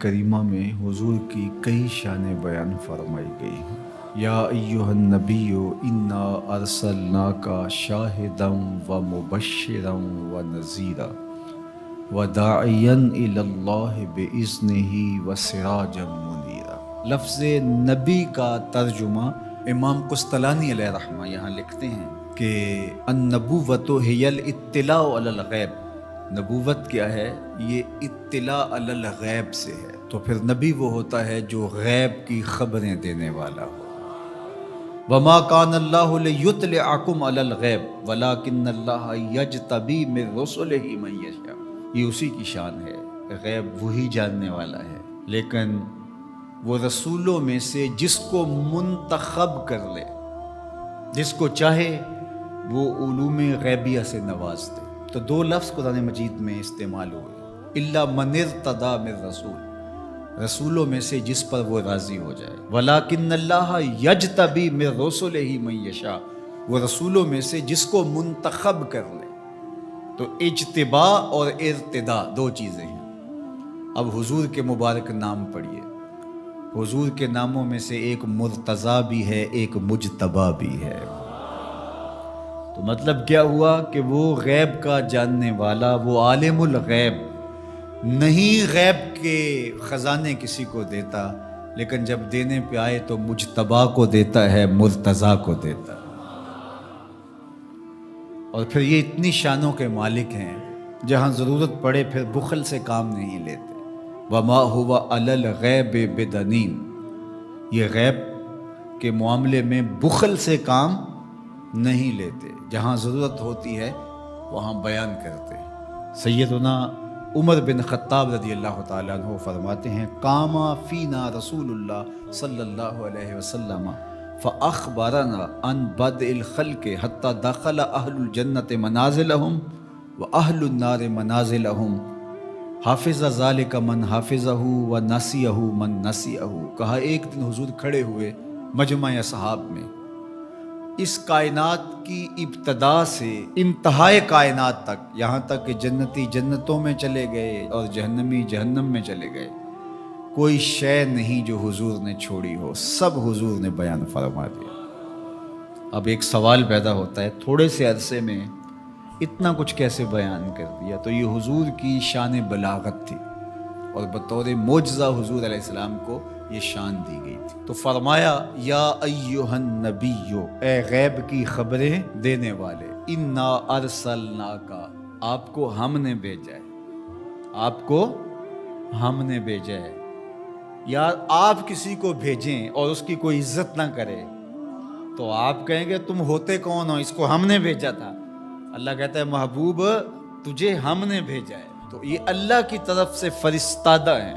کریمہ میں حضور کی کئی شانیں بیان فرمائی گئی ہیں۔ یا ایہا النبی انا ارسلناک شاہدا و مبشرا و نذیرا وداعیا الی اللہ باذنہ و سراجا منیرا۔ لفظ نبی کا ترجمہ امام قسطلانی علیہ رحمہ یہاں لکھتے ہیں کہ النبوۃ ہی الاطلاع علی الغیب۔ نبوت کیا ہے؟ یہ اطلاع علی الغیب سے ہے، تو پھر نبی وہ ہوتا ہے جو غیب کی خبریں دینے والا ہو۔ وما کان اللہ لیطلعکم علی الغیب ولکن اللہ یجتبی من رسلہ من یشاء۔ یہ اسی کی شان ہے، غیب وہی جاننے والا ہے، لیکن وہ رسولوں میں سے جس کو منتخب کر لے، جس کو چاہے وہ علوم غیبیہ سے نواز دے۔ تو دو لفظ قرآن مجید میں استعمال ہوئے، الا من ارتضی من رسول، رسولوں میں سے جس پر وہ راضی ہو جائے، ولیکن اللہ یجتبی من رسلہ من یشاء، وہ رسولوں میں سے جس کو منتخب کر لے۔ تو اجتباء اور ارتداء دو چیزیں ہیں۔ اب حضور کے مبارک نام پڑھیے، حضور کے ناموں میں سے ایک مرتضیٰ بھی ہے، ایک مجتبیٰ بھی ہے۔ تو مطلب کیا ہوا کہ وہ غیب کا جاننے والا، وہ عالم الغیب نہیں، غیب کے خزانے کسی کو دیتا، لیکن جب دینے پہ آئے تو مجتبیٰ کو دیتا ہے، مرتضیٰ کو دیتا ہے۔ اور پھر یہ اتنی شانوں کے مالک ہیں، جہاں ضرورت پڑے پھر بخل سے کام نہیں لیتے۔ وما ہوا علی الغیب بدنین، یہ غیب کے معاملے میں بخل سے کام نہیں لیتے، جہاں ضرورت ہوتی ہے وہاں بیان کرتے ہیں۔ سیدنا عمر بن خطاب رضی اللہ تعالیٰ عنہ فرماتے ہیں، قام فینا رسول اللہ صلی اللہ علیہ وسلم فاخبرنا عن بدء الخلق حتی دخل اہل الجنت منازلہم واہل النار منازلہم، حافظ ذالک من حافظہ ونسیہ من نسیہ۔ کہا ایک دن حضور کھڑے ہوئے مجمع اصحاب میں، اس کائنات کی ابتدا سے انتہائے کائنات تک، یہاں تک کہ جنتی جنتوں میں چلے گئے اور جہنمی جہنم میں چلے گئے، کوئی شے نہیں جو حضور نے چھوڑی ہو، سب حضور نے بیان فرما دیا۔ اب ایک سوال پیدا ہوتا ہے، تھوڑے سے عرصے میں اتنا کچھ کیسے بیان کر دیا؟ تو یہ حضور کی شان بلاغت تھی، اور بطور معجزہ حضور علیہ السلام کو یہ شان دی گئی تھی۔ تو فرمایا، یا ایہا النبی، اے غیب کی خبریں دینے والے، انا ارسلناک، آپ کو ہم نے بھیجا ہے، آپ کو ہم نے بھیجا ہے۔ یار آپ کسی کو بھیجیں اور اس کی کوئی عزت نہ کرے تو آپ کہیں گے تم ہوتے کون ہو، اس کو ہم نے بھیجا تھا۔ اللہ کہتا ہے محبوب تجھے ہم نے بھیجا ہے۔ تو یہ اللہ کی طرف سے فرستادہ ہیں،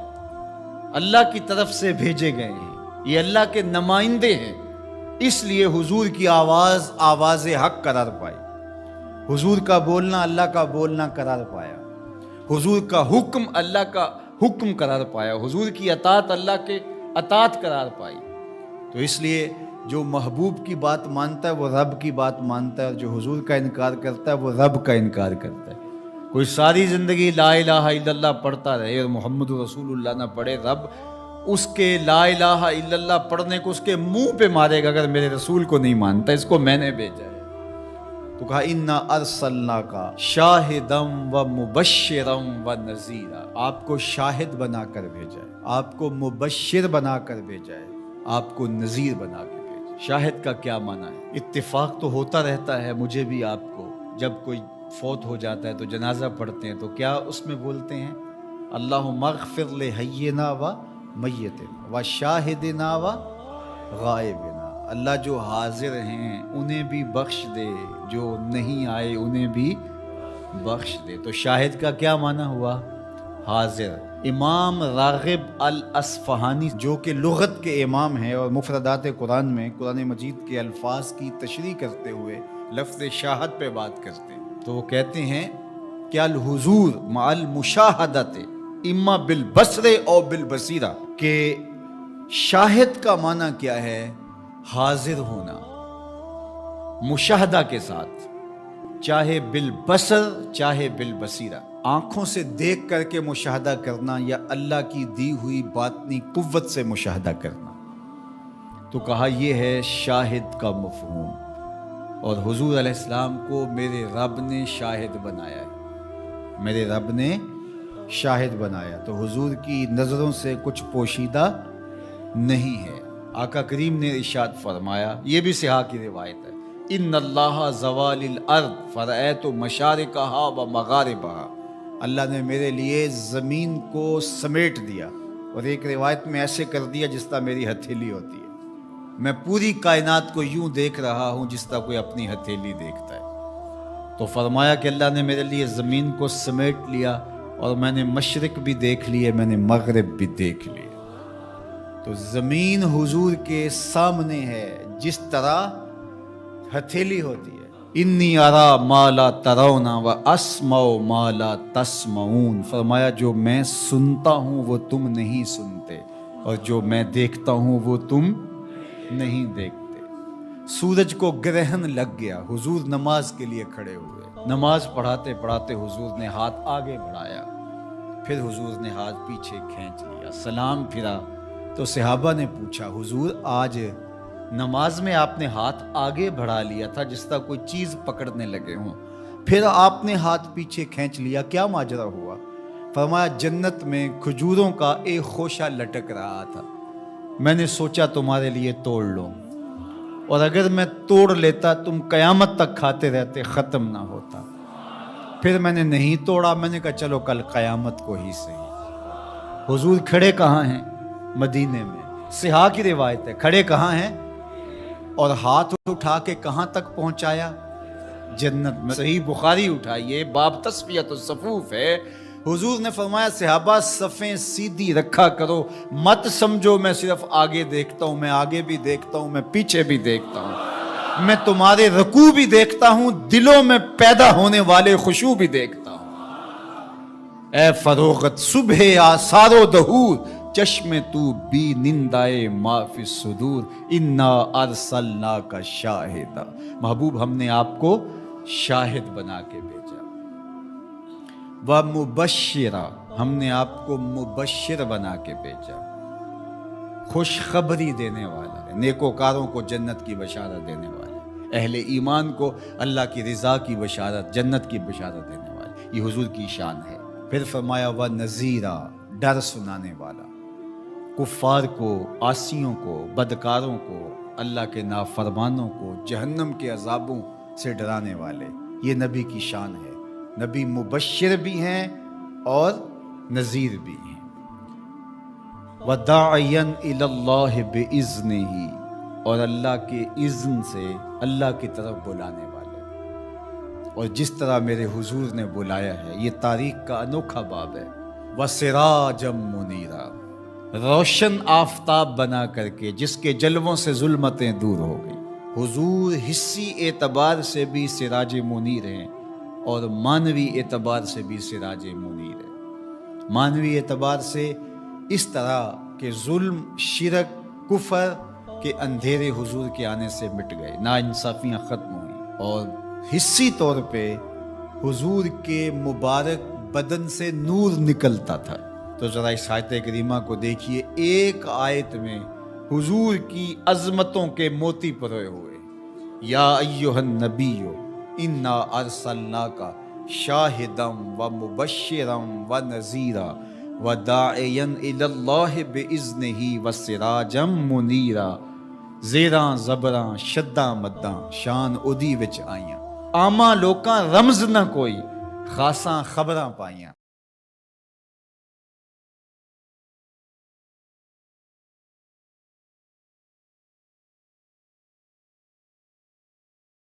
اللہ کی طرف سے بھیجے گئے ہیں، یہ اللہ کے نمائندے ہیں، اس لیے حضور کی آواز آواز حق قرار پائی، حضور کا بولنا اللہ کا بولنا قرار پایا، حضور کا حکم اللہ کا حکم قرار پایا، حضور کی اطاعت اللہ کے اطاعت قرار پائی۔ تو اس لیے جو محبوب کی بات مانتا ہے وہ رب کی بات مانتا ہے، اور جو حضور کا انکار کرتا ہے وہ رب کا انکار کرتا ہے۔ کوئی ساری زندگی لا الہ الا اللہ پڑھتا رہے اور محمد رسول اللہ نہ پڑھے، رب اس کے لا الہ الا اللہ پڑھنے کو اس کے منہ پہ مارے گا اگر میرے رسول کو نہیں مانتا، اس کو میں نے بھیجا ہے۔ تو کہا انا ارسلناک شاہدا و مبشرا و نذیرا، آپ کو شاہد بنا کر بھیجا ہے، آپ کو مبشر بنا کر بھیجا ہے، آپ کو نذیر بنا کے بھیجا ہے۔ شاہد کا کیا معنی ہے؟ اتفاق تو ہوتا رہتا ہے مجھے بھی آپ کو، جب کوئی فوت ہو جاتا ہے تو جنازہ پڑھتے ہیں تو کیا اس میں بولتے ہیں، اللہم اغفر لحینا و میتنا و شاہدنا و غائبنا، اللہ جو حاضر ہیں انہیں بھی بخش دے، جو نہیں آئے انہیں بھی بخش دے۔ تو شاہد کا کیا معنی ہوا؟ حاضر۔ امام راغب الاصفہانی جو کہ لغت کے امام ہیں اور مفردات قرآن میں قرآن مجید کے الفاظ کی تشریح کرتے ہوئے لفظ شاہد پہ بات کرتے ہیں، تو وہ کہتے ہیں کہ الحضور مع المشاہدت اما بالبصر او بالبصیرہ، کہ شاہد کا معنی کیا ہے؟ حاضر ہونا مشاہدہ کے ساتھ، چاہے بالبصر چاہے بالبصیرہ، آنکھوں سے دیکھ کر کے مشاہدہ کرنا یا اللہ کی دی ہوئی باطنی قوت سے مشاہدہ کرنا؟ تو کہا یہ ہے شاہد کا مفہوم، اور حضور علیہ السلام کو میرے رب نے شاہد بنایا ہے، میرے رب نے شاہد بنایا، تو حضور کی نظروں سے کچھ پوشیدہ نہیں ہے۔ آقا کریم نے ارشاد فرمایا، یہ بھی صحاح کی روایت ہے، ان اللہ زوال الارض فرأیت مشارقہا و مغاربہا، اللہ نے میرے لیے زمین کو سمیٹ دیا، اور ایک روایت میں ایسے کر دیا جس طرح میری ہتھیلی ہوتی ہے، میں پوری کائنات کو یوں دیکھ رہا ہوں جس طرح کوئی اپنی ہتھیلی دیکھتا ہے۔ تو فرمایا کہ اللہ نے میرے لیے زمین کو سمیٹ لیا، اور میں نے مشرق بھی دیکھ لیے، میں نے مغرب بھی دیکھ لیے۔ تو زمین حضور کے سامنے ہے جس طرح ہتھیلی ہوتی ہے۔ انی ارا ما لا ترون و اسمع ما لا تسمعون، فرمایا جو میں سنتا ہوں وہ تم نہیں سنتے، اور جو میں دیکھتا ہوں وہ تم نہیں دیکھتے۔ سورج کو گرہن لگ گیا، حضور نماز کے لیے کھڑے ہوئے، نماز پڑھاتے پڑھاتے حضور نے ہاتھ آگے بڑھایا، پھر حضور نے ہاتھ پیچھے کھینچ لیا، سلام پھرا تو صحابہ نے پوچھا حضور آج نماز میں آپ نے ہاتھ آگے بڑھا لیا تھا جس طرح کوئی چیز پکڑنے لگے ہوں، پھر آپ نے ہاتھ پیچھے کھینچ لیا، کیا ماجرا ہوا؟ فرمایا جنت میں کھجوروں کا ایک خوشہ لٹک رہا تھا، میں نے سوچا تمہارے لیے توڑ لوں، اور اگر میں توڑ لیتا تم قیامت تک کھاتے رہتے، ختم نہ ہوتا، پھر میں نے نہیں توڑا، میں نے کہا چلو کل قیامت کو ہی صحیح۔ حضور کھڑے کہاں ہیں؟ مدینے میں، صحاح کی روایت ہے، کھڑے کہاں ہیں؟ اور ہاتھ اٹھا کے کہاں تک پہنچایا؟ جنت میں۔ صحیح بخاری اٹھائیے، باب تصفیۃ الصفوف ہے، حضور نے فرمایا صحابہ صفیں سیدھی رکھا کرو، مت سمجھو میں صرف آگے دیکھتا ہوں، میں آگے بھی دیکھتا ہوں، میں پیچھے بھی دیکھتا ہوں، میں تمہارے رکوع بھی دیکھتا ہوں، دلوں میں پیدا ہونے والے خشوع بھی دیکھتا ہوں۔ اے فروغت صبح آثار و دہور، چشم تو بی نندائے ما فی الصدور، انا ارسلناک شاہدا، محبوب ہم نے آپ کو شاہد بنا کے بھیجا، ومبشرا، ہم نے آپ کو مبشر بنا کے بھیجا، خوشخبری دینے والا ہے، نیکوکاروں کو جنت کی بشارت دینے والا ہے، اہل ایمان کو اللہ کی رضا کی بشارت، جنت کی بشارت دینے والا، یہ حضور کی شان ہے۔ پھر فرمایا وَنَذِيرًا، ڈر سنانے والا، کفار کو، عاصیوں کو، بدکاروں کو، اللہ کے نافرمانوں کو جہنم کے عذابوں سے ڈرانے والے، یہ نبی کی شان ہے، نبی مبشر بھی ہیں اور نذیر بھی ہیں۔ وَدَاعِيًا إِلَى اللَّهِ بِإِذْنِهِ، اور اللہ کے اذن سے اللہ کی طرف بلانے والے، اور جس طرح میرے حضور نے بلایا ہے، یہ تاریخ کا انوکھا باب ہے۔ وَسِرَاجًا مُنِيرًا، روشن آفتاب بنا کر کے جس کے جلووں سے ظلمتیں دور ہو گئی۔ حضور حصی اعتبار سے بھی سراج منیر ہیں، اور مانوی اعتبار سے بھی سراج منیر ہے۔ مانوی اعتبار سے اس طرح کہ ظلم، شرک، کفر کے اندھیرے حضور کے آنے سے مٹ گئے، ناانصافیاں ختم ہوئیں، اور حصی طور پہ حضور کے مبارک بدن سے نور نکلتا تھا۔ تو ذرا اس آیت کریمہ کو دیکھیے، ایک آیت میں حضور کی عظمتوں کے موتی پروئے ہوئے۔ یا ایھا النبی انا ارسلناک شاہدا و مبشرا و نذیرا و داعیا الی اللہ باذنہ و سراجا منیرا، زیراں زبراں شداں مداں شان اودی وچ آئیاں، عاماں لوکاں رمز نہ کوئی، خاصاں خبراں پائیاں۔